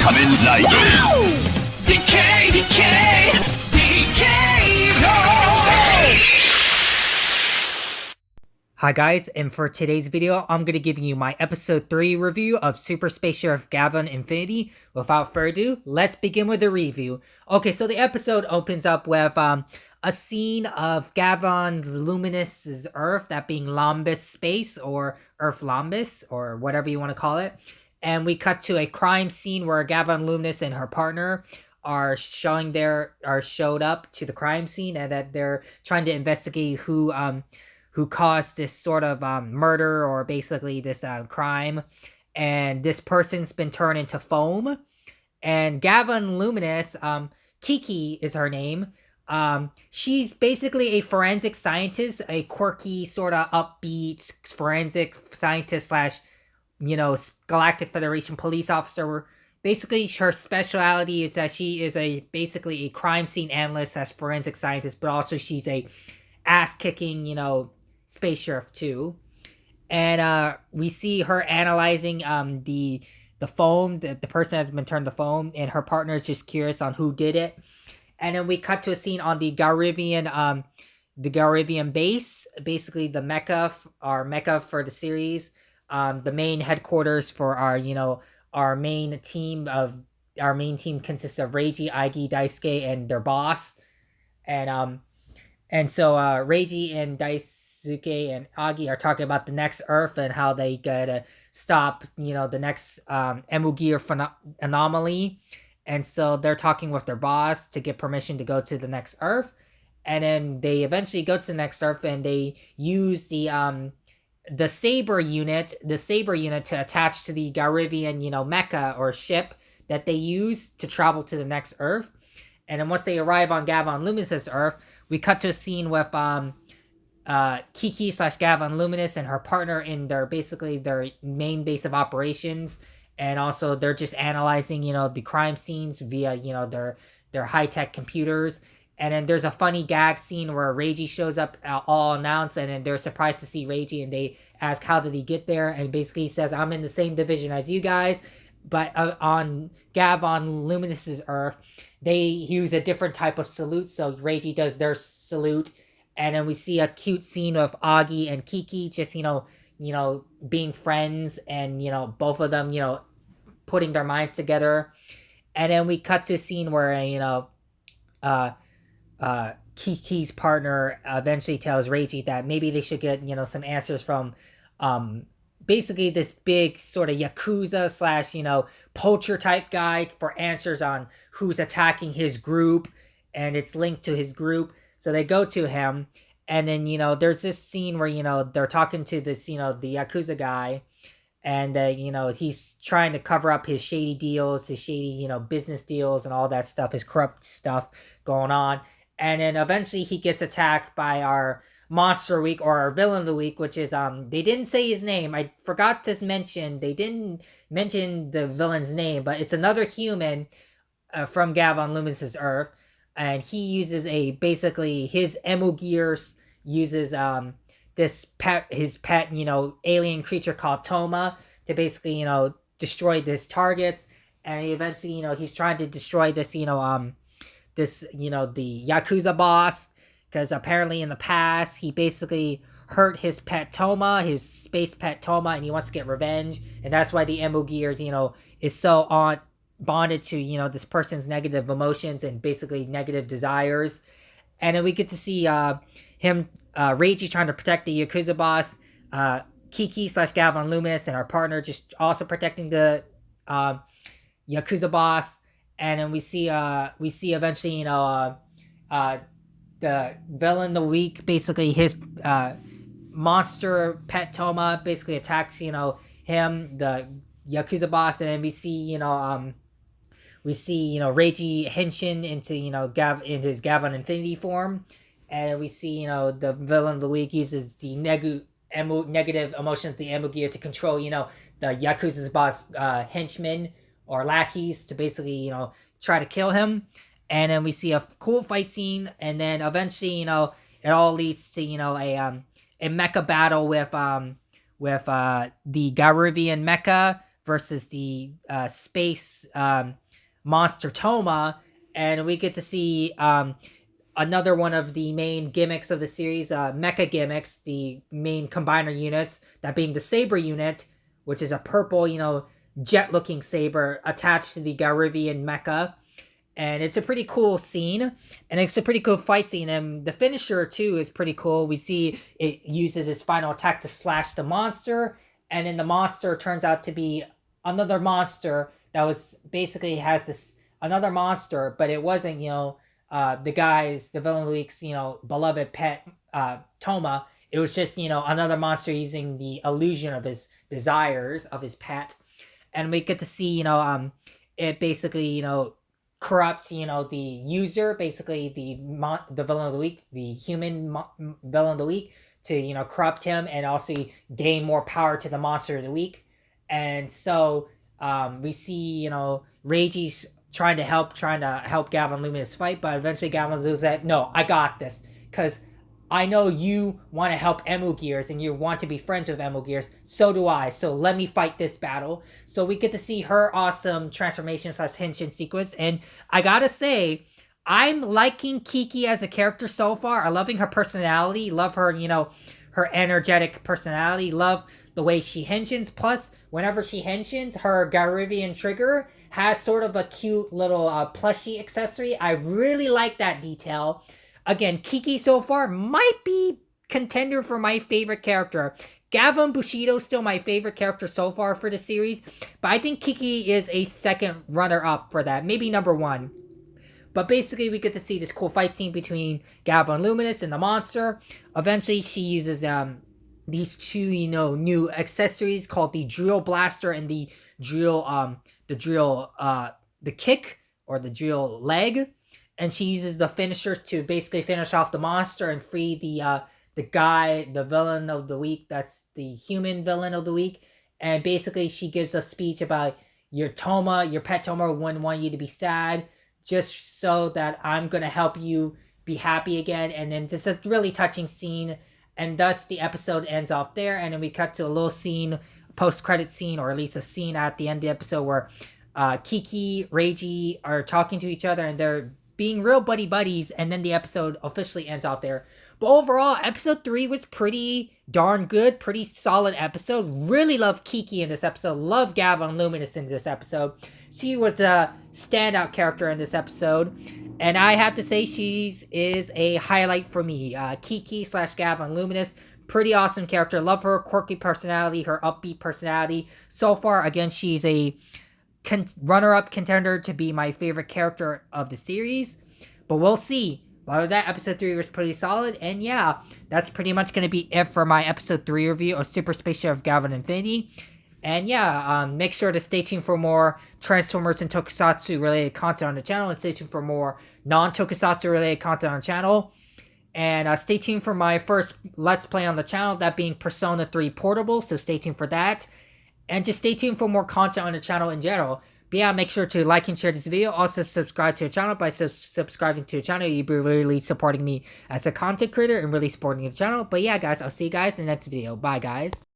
仮面ライダー Decay, decay, decay, no! Hi guys, and for today's video, I'm going to give you my episode 3 review of Super Space Sheriff Gavan Infinity. Without further ado, let's begin with the review. Okay, so the episode opens up with a scene of Gavan Luminous' Earth, that being Lombus Space, or Earth Lombus, or whatever you want to call it. And we cut to a crime scene where Gavan Luminous and her partner are showed up to the crime scene, and that they're trying to investigate who caused this sort of murder, or basically this crime. And this person's been turned into foam. And Gavan Luminous, Kiki is her name. She's basically a forensic scientist, a quirky, sort of upbeat forensic scientist slash, Galactic Federation police officer. Basically, her specialty is that she is basically a crime scene analyst slash forensic scientist, but also she's a ass-kicking, space sheriff too. And we see her analyzing the foam, the person that's been turned to foam, and her partner is just curious on who did it. And then we cut to a scene on the Garivian base, basically the mecca for the series, the main headquarters for our main team consists of Reiji, Aigi, Daisuke, and their boss. And so Reiji and Daisuke and Agi are talking about the next Earth and how they gotta stop, the next Emugear anomaly. And so they're talking with their boss to get permission to go to the next Earth. And then they eventually go to the next Earth, and they use the Saber unit to attach to the Garivian, mecha or ship that they use to travel to the next Earth. And then once they arrive on Gavan Luminous' Earth, we cut to a scene with Kiki slash Gavan Luminous and her partner in their main base of operations. And also they're just analyzing, the crime scenes via, their high-tech computers. And then there's a funny gag scene where Reiji shows up all announced, and then they're surprised to see Reiji, and they ask how did he get there, and basically he says, I'm in the same division as you guys, but on Gavan Luminous' Earth, they use a different type of salute, so Reiji does their salute. And then we see a cute scene of Agi and Kiki just, being friends, and, both of them, putting their minds together. And then we cut to a scene where, Kiki's partner eventually tells Reiji that maybe they should get, some answers from, basically this big sort of Yakuza slash, poacher type guy for answers on who's attacking his group, and it's linked to his group. So they go to him, and then, there's this scene where, they're talking to this, the Yakuza guy, and, he's trying to cover up his shady deals, his shady, business deals and all that stuff, his corrupt stuff going on. And then eventually he gets attacked by our Monster Week, or our Villain of the Week, which is, they didn't say his name. I forgot to mention, they didn't mention the villain's name, but it's another human from Gavan Luminous' Earth. And he uses basically his Emugear uses his pet, alien creature called Toma to basically, destroy his targets. And eventually, he's trying to destroy this, the Yakuza boss, because apparently in the past, he basically hurt his pet Toma, his space pet Toma, and he wants to get revenge. And that's why the Emugear, is so bonded to, this person's negative emotions and basically negative desires. And then we get to see Reiji trying to protect the Yakuza boss, Kiki slash Gavan Luminous and our partner just also protecting the Yakuza boss. And then we see eventually, the villain of the week, basically his monster pet Toma basically attacks, him, the Yakuza boss. And then we see, Reiji henshin into, in his Gavan Infinity form. And we see, the villain of the week uses the negative emotions of the Emugear to control, the Yakuza's boss henchmen or lackeys to basically, try to kill him. And then we see a cool fight scene, and then eventually, it all leads to, a mecha battle with the Garivian mecha versus the space monster Toma, and we get to see another one of the main gimmicks of the series, mecha gimmicks, the main combiner units, that being the Saber unit, which is a purple, jet-looking saber attached to the Garivian mecha. And it's a pretty cool scene, and it's a pretty cool fight scene, and the finisher, too, is pretty cool. We see it uses its final attack to slash the monster, and then the monster turns out to be another monster that was basically has this another monster, but it wasn't, the villain of the week's, beloved pet, Toma. It was just, another monster using the illusion of his desires of his pet. And we get to see, it basically, corrupts, the user, basically the villain of the week, the human villain of the week, to, corrupt him and also gain more power to the monster of the week. And so we see, Reiji's trying to help Gavan Luminous fight, but eventually Gavan loses that. No, I got this, because I know you want to help Emu Gears and you want to be friends with Emu Gears. So do I. So let me fight this battle. So we get to see her awesome transformation / henshin sequence. And I gotta say, I'm liking Kiki as a character so far. I'm loving her personality. Love her, her energetic personality. Love the way she henshins. Plus, whenever she henshins, her Garivian trigger has sort of a cute little plushie accessory. I really like that detail. Again, Kiki so far might be contender for my favorite character. Gavan Bushido is still my favorite character so far for the series, but I think Kiki is a second runner-up for that, maybe number 1. But basically, we get to see this cool fight scene between Gavan Luminous and the monster. Eventually, she uses these two, new accessories called the Drill Blaster and the Kick, or the Drill Leg. And she uses the finishers to basically finish off the monster and free the guy, the villain of the week. That's the human villain of the week. And basically, she gives a speech about your pet Toma wouldn't want you to be sad, just so that I'm gonna help you be happy again. And then just a really touching scene. And thus the episode ends off there. And then we cut to a little scene, post-credit scene, or at least a scene at the end of the episode where Kiki, Reiji are talking to each other, and they're being real buddies, and then the episode officially ends off there. But overall, episode 3 was pretty darn good, pretty solid episode. Really love Kiki in this episode. Love Gavan Luminous in this episode. She was the standout character in this episode, and I have to say she is a highlight for me. Kiki / Gavan Luminous, pretty awesome character. Love her quirky personality, her upbeat personality. So far, again, she's a runner-up contender to be my favorite character of the series, but we'll see. Other than that, episode 3 was pretty solid, and yeah, that's pretty much going to be it for my episode 3 review of Super Space Ship of Gavan Infinity. And yeah, make sure to stay tuned for more Transformers and Tokusatsu related content on the channel, and stay tuned for more non-Tokusatsu related content on the channel. And stay tuned for my first Let's Play on the channel, that being Persona 3 Portable, so stay tuned for that. And just stay tuned for more content on the channel in general. But yeah, make sure to like and share this video. Also subscribe to the channel. By subscribing to the channel, you'll be really supporting me as a content creator and really supporting the channel. But yeah, guys, I'll see you guys in the next video. Bye, guys.